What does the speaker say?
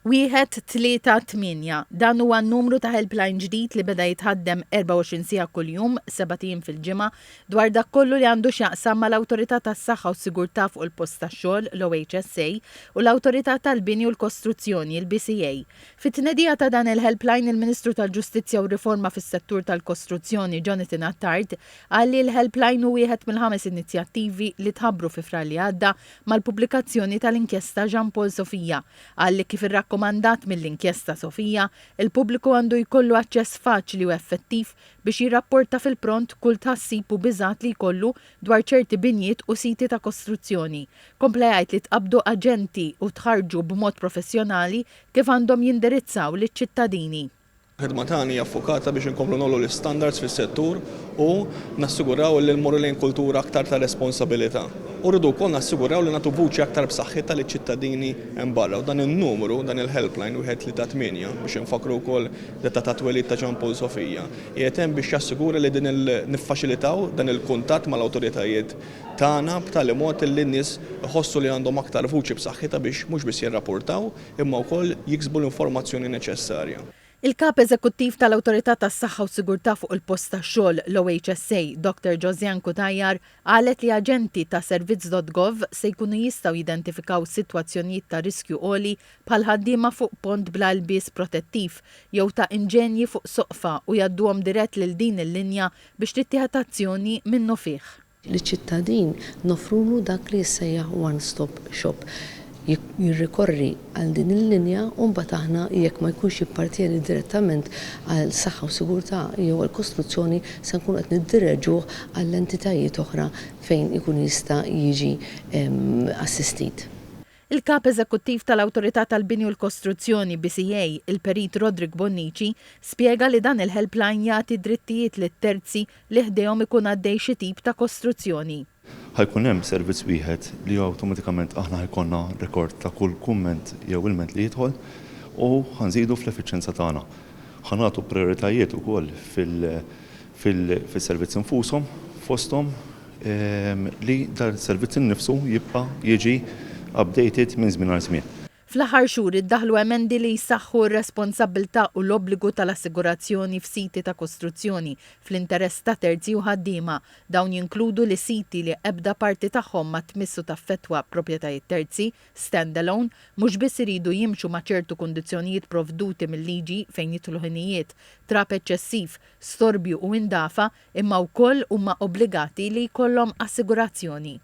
138 dan huwa n-numru ta' helpline ġdid li beda jitħaddem 24 siegħa kuljum, 7 ijiem fil-ġimgħa dwar dak kollu li għandu x'jaqsam mal-Awtorità tas-Saħħa u s-Sigurtà fuq il-Post tax-Xogħol l-OHSA u l-Awtorità tal-Bini u l-Kostruzzjoni il-BCA. Fit-tnedija ta' dan il-helpline il-Ministru tal-Ġustizzja u Riforma fis-settur tal-Kostruzzjoni Jonathan Attard qal li l-helpline hu wieħed mill-5 inizjattivi li tħabbru fi frar li għadda mal-pubblikazzjoni tal-inkjesta Jean Paul Sofija għalli kif irrakkomandat mill-inkjesta Sofija, il-pubbliku għandu jkollu aċċess faċli u effettiv biex jirrapporta fil-pront kull tħassib u biżgħat li jkollu dwar ċerti binjiet u siti ta' kostruzzjoni. Kompla jgħid li tqabdu aġenti u tħarġu b'mod professjonali kif għandhom jindirizzaw liċ-ċittadini. Ħidma tagħna hija affokata biex inkomplu nagħmlu l-standards fis-settur u nassiguraw li nmorru lejn kultura aktar ta' responsabilità. U rridu wkoll nassiguraw li nagħtu vuċi aktar b'saħħitha liċ-ċittadini hemm barra. U dan in-numru, dan il-helpline wieħed li ta' 8 biex infakru wkoll detta ta' twelid ta' Jean Paul Sofija. Qiegħed hemm biex jassigura li din niffaċilitaw dan il-kuntatt mal-awtoritajiet tagħna b'tali mod li n-nies iħossu li għandhom aktar vuċi b'saħħitha biex mhux biss jirrapportaw imma wkoll jiksbu l-informazzjoni neċessarja. Il-Kap Eżekuttiv tal-Awtorità tas-Saħħa u Sigurtà fuq il-Post tax-Xogħol l-OHSA, Dr. Josiane Kutajjar, qalet li aġenti ta' servizz.gov se jkunu jistgħu jidentifikaw sitwazzjonijiet ta' riskju għoli bħal ħaddiema fuq pont bla ilbies protettiv jew ta' inġenji fuq soqfa u jgħadduhom dirett lil din il-linja biex tittieħed azzjoni minnu fih. Liċ-ċittadin nofrulu dak li jissejjaħ one-stop shop. Jirrikorri għal din il-linja u mbagħad aħna jekk ma jkunx jippartieni direttament għal saħħa u sigurtà jew għall kostruzzjoni se nkunu qed niddireġuh għall entitajiet oħra fejn ikun jista' jiġi assistit. Il-Kap Eżekuttiv tal-Awtorità tal-Bini u l-Kostruzzjoni BCA, il-Perit Rodrik Bonnici, spjega li dan il-helpline jagħti drittijiet lit-terzi li ħdejhom ikun għaddej xi tip ta' kostruzzjoni. Ħajkun hemm servizz wieħed li awtomatikament aħna ħajkonna rekord ta' kull kumment jew ilment li jidħol u ħanżidu fl-effiċjenza tagħna. Ħanatu prioritajiet ukoll fil-servizz infushom fosthom li dar servizz innifsu jibqa' jiġi updated minn żmien għal żmien. Fl-aħħar xhur iddaħħlu emendi li jsaħħu r-responsabbiltà u l-obbligu tal-assigurazzjoni f'siti ta' kostruzzjoni fl-interess ta' terzi u ħaddiema. Dawn jinkludu li siti li ebda parti tagħhom ma tmissu taffettwa proprjetajiet terzi, standalone, mhux biss iridu jimxu ma' ċertu kundizzjonijiet provduti mill-liġi fejn jidħlu ħinijiet, trap eċċessiv, storbju u indafa, imma wkoll huma obbligati li jkollhom assigurazzjoni.